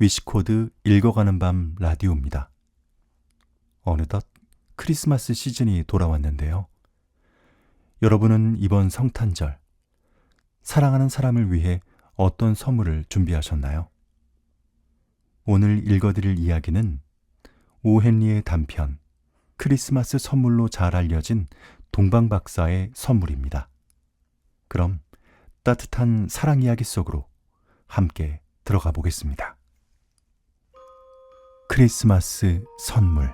위시코드 읽어가는 밤 라디오입니다. 어느덧 크리스마스 시즌이 돌아왔는데요. 여러분은 이번 성탄절, 사랑하는 사람을 위해 어떤 선물을 준비하셨나요? 오늘 읽어드릴 이야기는 오헨리의 단편, 크리스마스 선물로 잘 알려진 동방박사의 선물입니다. 그럼 따뜻한 사랑 이야기 속으로 함께 들어가 보겠습니다. 크리스마스 선물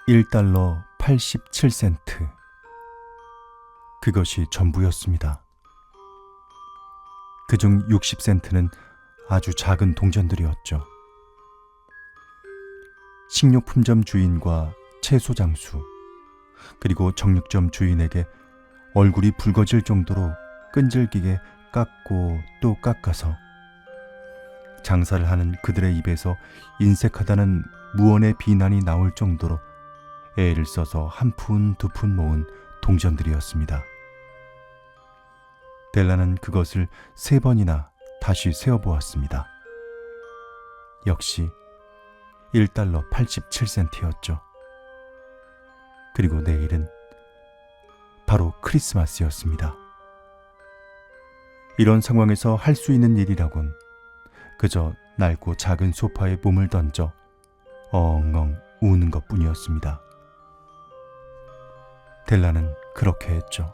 1달러 87센트. 그것이 전부였습니다. 그중 60센트는 아주 작은 동전들이었죠. 식료품점 주인과 채소장수, 그리고 정육점 주인에게 얼굴이 붉어질 정도로 끈질기게 깎고 또 깎아서 장사를 하는 그들의 입에서 인색하다는 무언의 비난이 나올 정도로 애를 써서 한 푼 두 푼 모은 동전들이었습니다. 델라는 그것을 3번이나 다시 세어보았습니다. 역시 1달러 87센트였죠. 그리고 내일은 바로 크리스마스였습니다. 이런 상황에서 할 수 있는 일이라곤 그저 낡고 작은 소파에 몸을 던져 엉엉 우는 것뿐이었습니다. 델라는 그렇게 했죠.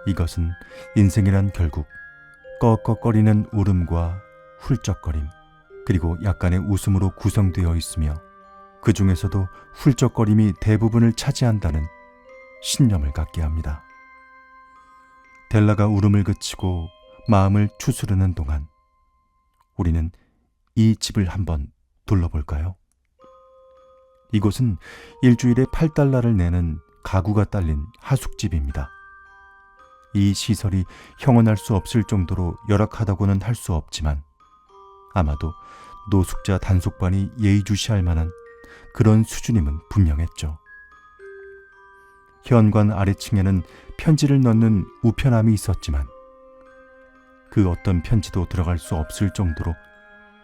이것은 인생이란 결국 꺽꺽거리는 울음과 훌쩍거림, 그리고 약간의 웃음으로 구성되어 있으며 그 중에서도 훌쩍거림이 대부분을 차지한다는 신념을 갖게 합니다. 델라가 울음을 그치고 마음을 추스르는 동안 우리는 이 집을 한번 둘러볼까요? 이곳은 일주일에 8달러를 내는 가구가 딸린 하숙집입니다. 이 시설이 형언할 수 없을 정도로 열악하다고는 할 수 없지만 아마도 노숙자 단속반이 예의주시할 만한 그런 수준임은 분명했죠. 현관 아래층에는 편지를 넣는 우편함이 있었지만 그 어떤 편지도 들어갈 수 없을 정도로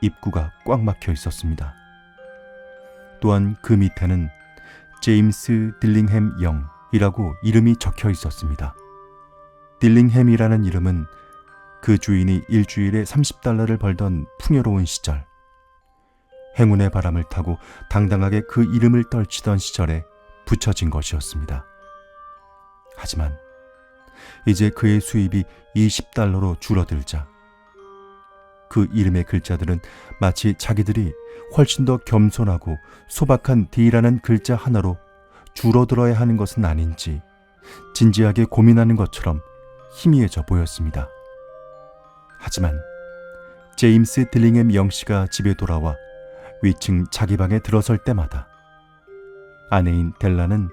입구가 꽉 막혀 있었습니다. 또한 그 밑에는 제임스 딜링햄 영이라고 이름이 적혀 있었습니다. 딜링햄이라는 이름은 그 주인이 일주일에 30달러를 벌던 풍요로운 시절, 행운의 바람을 타고 당당하게 그 이름을 떨치던 시절에 붙여진 것이었습니다. 하지만 이제 그의 수입이 20달러로 줄어들자 그 이름의 글자들은 마치 자기들이 훨씬 더 겸손하고 소박한 D라는 글자 하나로 줄어들어야 하는 것은 아닌지 진지하게 고민하는 것처럼 희미해져 보였습니다. 하지만 제임스 딜링햄 영씨가 집에 돌아와 위층 자기 방에 들어설 때마다 아내인 델라는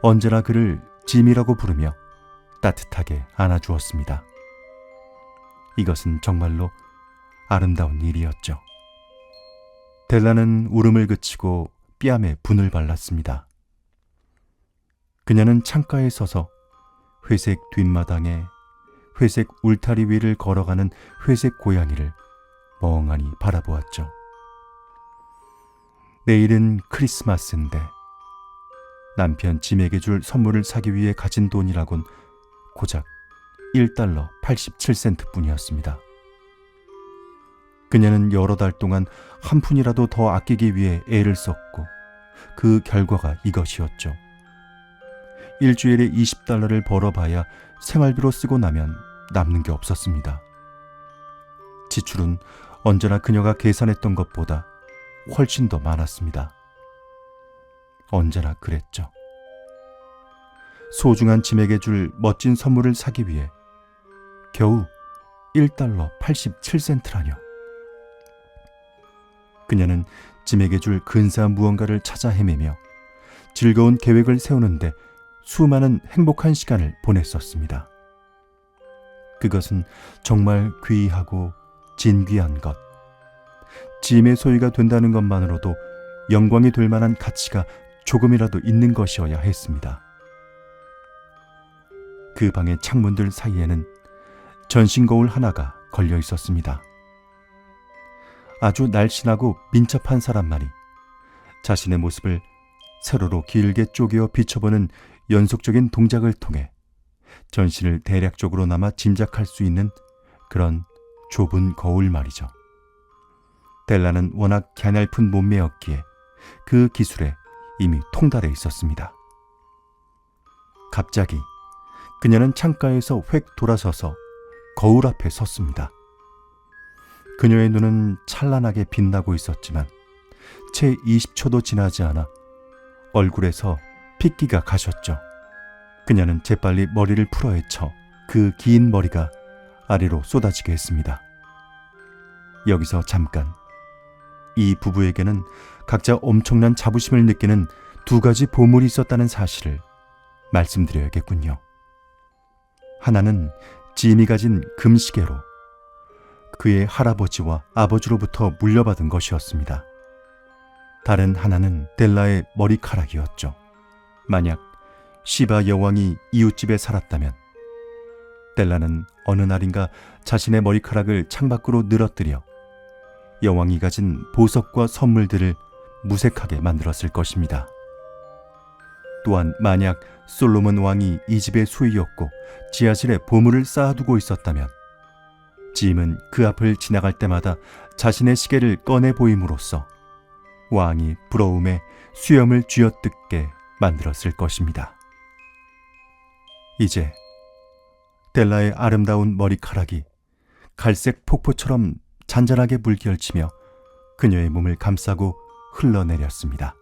언제나 그를 짐이라고 부르며 따뜻하게 안아주었습니다. 이것은 정말로 아름다운 일이었죠. 델라는 울음을 그치고 뺨에 분을 발랐습니다. 그녀는 창가에 서서 회색 뒷마당에 회색 울타리 위를 걸어가는 회색 고양이를 멍하니 바라보았죠. 내일은 크리스마스인데 남편 짐에게 줄 선물을 사기 위해 가진 돈이라곤 고작 1달러 87센트 뿐이었습니다. 그녀는 여러 달 동안 한 푼이라도 더 아끼기 위해 애를 썼고 그 결과가 이것이었죠. 일주일에 20달러를 벌어봐야 생활비로 쓰고 나면 남는 게 없었습니다. 지출은 언제나 그녀가 계산했던 것보다 훨씬 더 많았습니다. 언제나 그랬죠. 소중한 짐에게 줄 멋진 선물을 사기 위해 겨우 1달러 87센트라뇨. 그녀는 짐에게 줄 근사한 무언가를 찾아 헤매며 즐거운 계획을 세우는데 수많은 행복한 시간을 보냈었습니다. 그것은 정말 귀하고 진귀한 것, 짐의 소유가 된다는 것만으로도 영광이 될 만한 가치가 조금이라도 있는 것이어야 했습니다. 그 방의 창문들 사이에는 전신 거울 하나가 걸려 있었습니다. 아주 날씬하고 민첩한 사람만이 자신의 모습을 세로로 길게 쪼개어 비춰보는 연속적인 동작을 통해 전신을 대략적으로나마 짐작할 수 있는 그런 좁은 거울 말이죠. 델라는 워낙 갸냘픈 몸매였기에 그 기술에 이미 통달해 있었습니다. 갑자기 그녀는 창가에서 획 돌아서서 거울 앞에 섰습니다. 그녀의 눈은 찬란하게 빛나고 있었지만 채 20초도 지나지 않아 얼굴에서 핏기가 가셨죠. 그녀는 재빨리 머리를 풀어헤쳐 그 긴 머리가 아래로 쏟아지게 했습니다. 여기서 잠깐, 이 부부에게는 각자 엄청난 자부심을 느끼는 두 가지 보물이 있었다는 사실을 말씀드려야겠군요. 하나는 짐이 가진 금시계로 그의 할아버지와 아버지로부터 물려받은 것이었습니다. 다른 하나는 델라의 머리카락이었죠. 만약 시바 여왕이 이웃집에 살았다면 델라는 어느 날인가 자신의 머리카락을 창밖으로 늘어뜨려 여왕이 가진 보석과 선물들을 무색하게 만들었을 것입니다. 또한 만약 솔로몬 왕이 이 집의 수이였고 지하실에 보물을 쌓아두고 있었다면 짐은 그 앞을 지나갈 때마다 자신의 시계를 꺼내 보임으로써 왕이 부러움에 수염을 쥐어뜯게 만들었을 것입니다. 이제 델라의 아름다운 머리카락이 갈색 폭포처럼 잔잔하게 물결치며 그녀의 몸을 감싸고 흘러내렸습니다.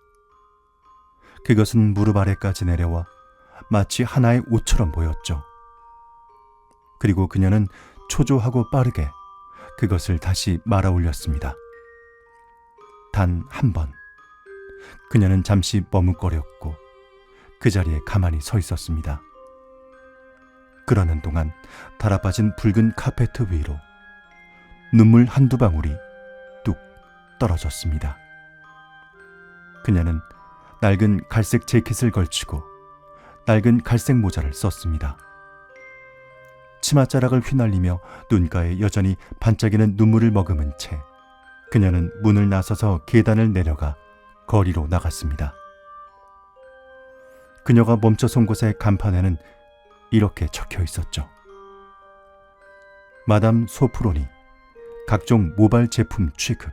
그것은 무릎 아래까지 내려와 마치 하나의 옷처럼 보였죠. 그리고 그녀는 초조하고 빠르게 그것을 다시 말아 올렸습니다. 단 한 번, 그녀는 잠시 머뭇거렸고 그 자리에 가만히 서 있었습니다. 그러는 동안 달아빠진 붉은 카페트 위로 눈물 한두 방울이 뚝 떨어졌습니다. 그녀는 낡은 갈색 재킷을 걸치고 낡은 갈색 모자를 썼습니다. 치맛자락을 휘날리며 눈가에 여전히 반짝이는 눈물을 머금은 채 그녀는 문을 나서서 계단을 내려가 거리로 나갔습니다. 그녀가 멈춰선 곳의 간판에는 이렇게 적혀 있었죠. 마담 소프로니, 각종 모발 제품 취급.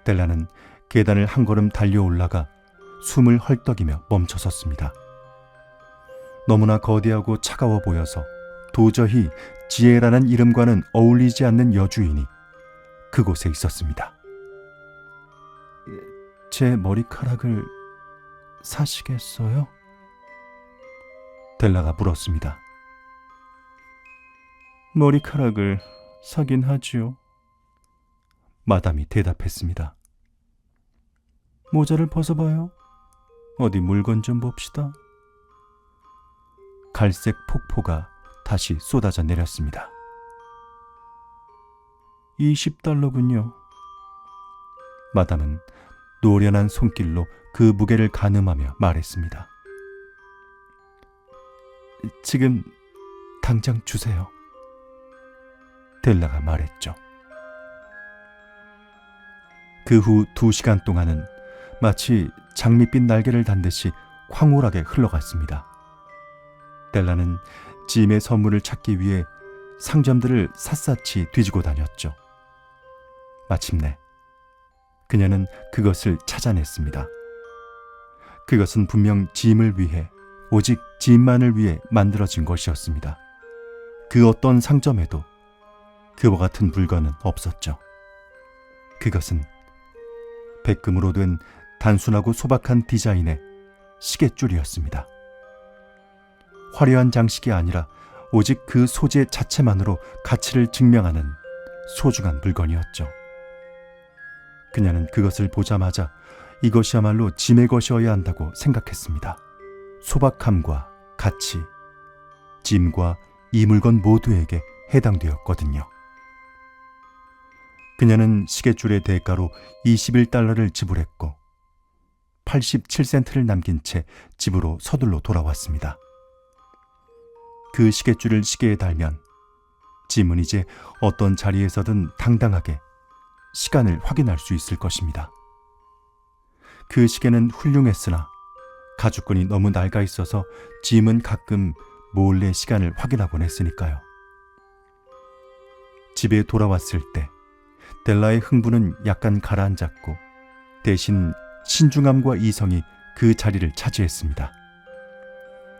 델라는 계단을 한 걸음 달려 올라가 숨을 헐떡이며 멈춰섰습니다. 너무나 거대하고 차가워 보여서 도저히 지혜라는 이름과는 어울리지 않는 여주인이 그곳에 있었습니다. 제 머리카락을 사시겠어요? 델라가 물었습니다. 머리카락을 사긴 하지요. 마담이 대답했습니다. 모자를 벗어봐요. 어디 물건 좀 봅시다. 갈색 폭포가 다시 쏟아져 내렸습니다. 20달러군요. 마담은 노련한 손길로 그 무게를 가늠하며 말했습니다. 지금 당장 주세요. 델라가 말했죠. 그 후 2시간 동안은 마치 장밋빛 날개를 단 듯이 황홀하게 흘러갔습니다. 델라는 짐의 선물을 찾기 위해 상점들을 샅샅이 뒤지고 다녔죠. 마침내 그녀는 그것을 찾아냈습니다. 그것은 분명 짐을 위해, 오직 짐만을 위해 만들어진 것이었습니다. 그 어떤 상점에도 그와 같은 물건은 없었죠. 그것은 백금으로 된 단순하고 소박한 디자인의 시계줄이었습니다. 화려한 장식이 아니라 오직 그 소재 자체만으로 가치를 증명하는 소중한 물건이었죠. 그녀는 그것을 보자마자 이것이야말로 짐의 것이어야 한다고 생각했습니다. 소박함과 가치, 짐과 이 물건 모두에게 해당되었거든요. 그녀는 시계줄의 대가로 21달러를 지불했고 87센트를 남긴 채 집으로 서둘러 돌아왔습니다. 그 시계줄을 시계에 달면 짐은 이제 어떤 자리에서든 당당하게 시간을 확인할 수 있을 것입니다. 그 시계는 훌륭했으나 가죽끈이 너무 낡아 있어서 짐은 가끔 몰래 시간을 확인하곤 했으니까요. 집에 돌아왔을 때 델라의 흥분은 약간 가라앉았고 대신 신중함과 이성이 그 자리를 차지했습니다.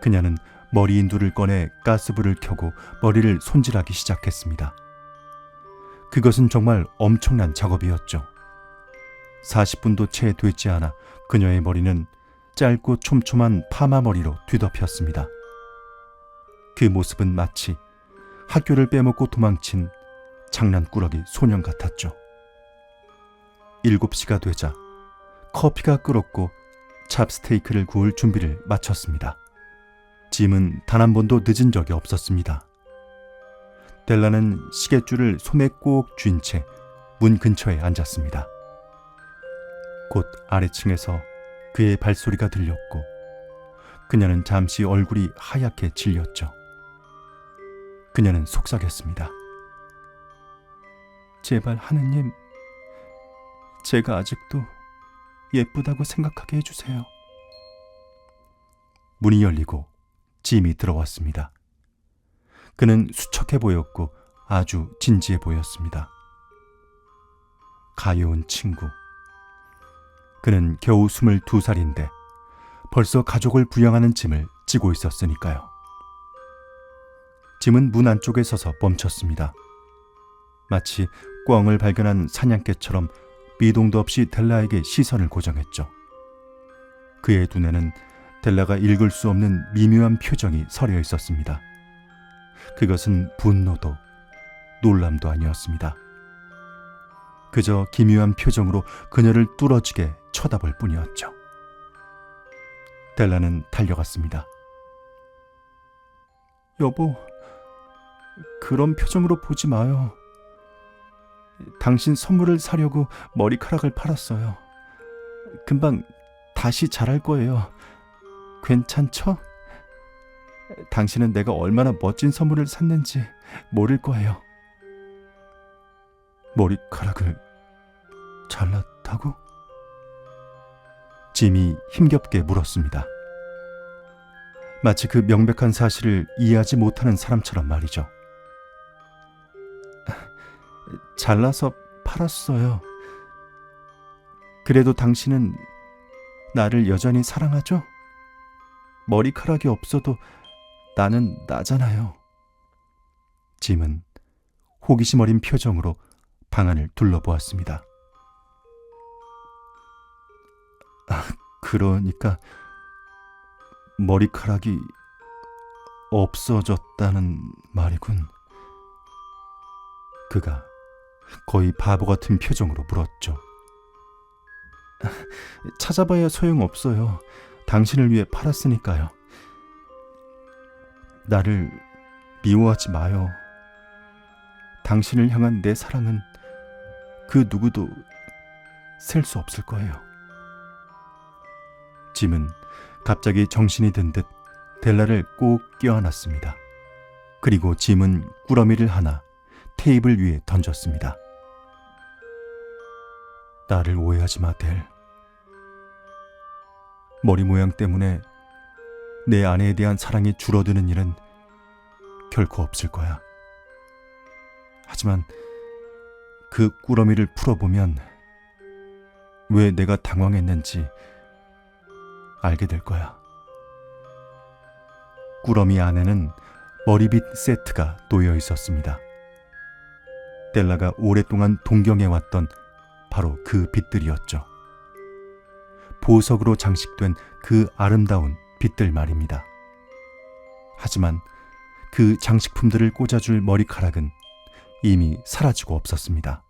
그녀는 머리 인두를 꺼내 가스불을 켜고 머리를 손질하기 시작했습니다. 그것은 정말 엄청난 작업이었죠. 40분도 채 되지 않아 그녀의 머리는 짧고 촘촘한 파마 머리로 뒤덮였습니다. 그 모습은 마치 학교를 빼먹고 도망친 장난꾸러기 소년 같았죠. 7시가 되자 커피가 끓었고 찹스테이크를 구울 준비를 마쳤습니다. 짐은 단 한 번도 늦은 적이 없었습니다. 델라는 시계줄을 손에 꼭 쥔 채 문 근처에 앉았습니다. 곧 아래층에서 그의 발소리가 들렸고 그녀는 잠시 얼굴이 하얗게 질렸죠. 그녀는 속삭였습니다. 제발 하느님, 제가 아직도 예쁘다고 생각하게 해주세요. 문이 열리고 짐이 들어왔습니다. 그는 수척해 보였고 아주 진지해 보였습니다. 가여운 친구. 그는 겨우 22살인데 벌써 가족을 부양하는 짐을 지고 있었으니까요. 짐은 문 안쪽에 서서 멈췄습니다. 마치 꿩을 발견한 사냥개처럼 미동도 없이 델라에게 시선을 고정했죠. 그의 눈에는 델라가 읽을 수 없는 미묘한 표정이 서려 있었습니다. 그것은 분노도 놀람도 아니었습니다. 그저 기묘한 표정으로 그녀를 뚫어지게 쳐다볼 뿐이었죠. 델라는 달려갔습니다. 여보, 그런 표정으로 보지 마요. 당신 선물을 사려고 머리카락을 팔았어요. 금방 다시 자랄 거예요. 괜찮죠? 당신은 내가 얼마나 멋진 선물을 샀는지 모를 거예요. 머리카락을 잘랐다고? 짐이 힘겹게 물었습니다. 마치 그 명백한 사실을 이해하지 못하는 사람처럼 말이죠. 잘라서 팔았어요. 그래도 당신은 나를 여전히 사랑하죠? 머리카락이 없어도 나는 나잖아요. 짐은 호기심 어린 표정으로 방안을 둘러보았습니다. 그러니까 머리카락이 없어졌다는 말이군. 그가 거의 바보 같은 표정으로 물었죠. 찾아봐야 소용없어요. 당신을 위해 팔았으니까요. 나를 미워하지 마요. 당신을 향한 내 사랑은 그 누구도 셀 수 없을 거예요. 짐은 갑자기 정신이 든 듯 델라를 꼭 껴안았습니다. 그리고 짐은 꾸러미를 하나 테이블 위에 던졌습니다. 나를 오해하지 마, 델. 머리 모양 때문에 내 아내에 대한 사랑이 줄어드는 일은 결코 없을 거야. 하지만 그 꾸러미를 풀어보면 왜 내가 당황했는지 알게 될 거야. 꾸러미 안에는 머리빗 세트가 놓여 있었습니다. 델라가 오랫동안 동경해왔던 바로 그 빗들이었죠. 보석으로 장식된 그 아름다운 빗들 말입니다. 하지만 그 장식품들을 꽂아줄 머리카락은 이미 사라지고 없었습니다.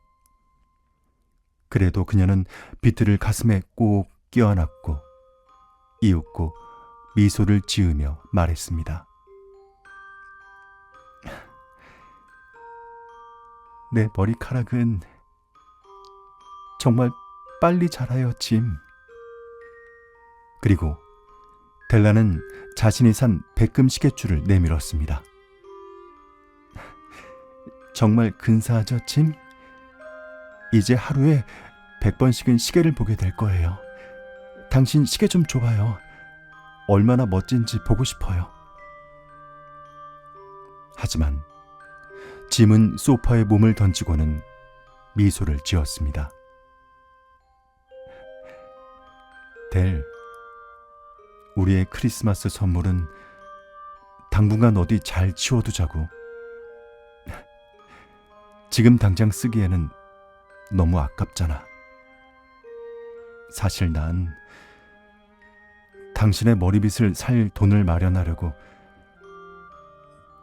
그래도 그녀는 빗들을 가슴에 꼭 껴안았고 이윽고 미소를 지으며 말했습니다. 내 머리카락은 정말 빨리 자라요, 짐. 그리고 델라는 자신이 산 백금 시계줄을 내밀었습니다. 정말 근사하죠, 짐? 이제 하루에 100번씩은 시계를 보게 될 거예요. 당신 시계 좀 줘봐요. 얼마나 멋진지 보고 싶어요. 하지만 짐은 소파에 몸을 던지고는 미소를 지었습니다. 델, 우리의 크리스마스 선물은 당분간 어디 잘 치워두자고. 지금 당장 쓰기에는 너무 아깝잖아. 사실 난 당신의 머리빗을 살 돈을 마련하려고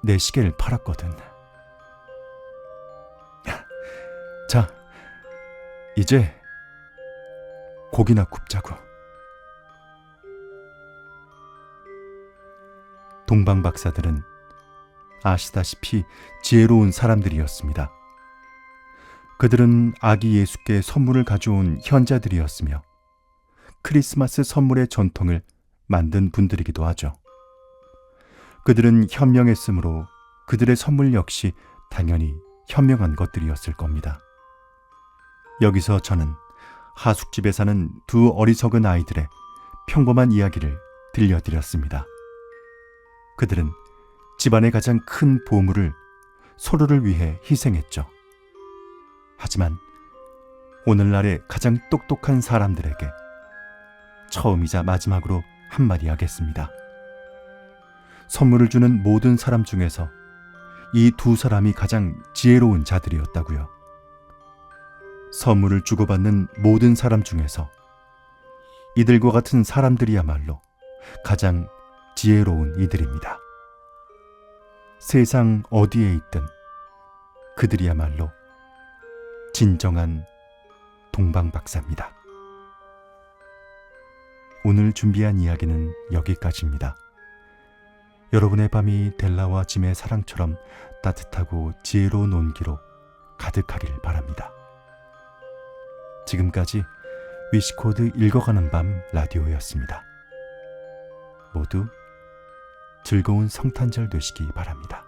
내 시계를 팔았거든. 자, 이제 고기나 굽자고. 동방 박사들은 아시다시피 지혜로운 사람들이었습니다. 그들은 아기 예수께 선물을 가져온 현자들이었으며 크리스마스 선물의 전통을 만든 분들이기도 하죠. 그들은 현명했으므로 그들의 선물 역시 당연히 현명한 것들이었을 겁니다. 여기서 저는 하숙집에 사는 두 어리석은 아이들의 평범한 이야기를 들려드렸습니다. 그들은 집안의 가장 큰 보물을 서로를 위해 희생했죠. 하지만 오늘날의 가장 똑똑한 사람들에게 처음이자 마지막으로 한마디 하겠습니다. 선물을 주는 모든 사람 중에서 이 두 사람이 가장 지혜로운 자들이었다고요. 선물을 주고받는 모든 사람 중에서 이들과 같은 사람들이야말로 가장 지혜로운 이들입니다. 세상 어디에 있든 그들이야말로 진정한 동방박사입니다. 오늘 준비한 이야기는 여기까지입니다. 여러분의 밤이 델라와 짐의 사랑처럼 따뜻하고 지혜로운 온기로 가득하길 바랍니다. 지금까지 위시코드 읽어가는 밤 라디오였습니다. 모두 즐거운 성탄절 되시기 바랍니다.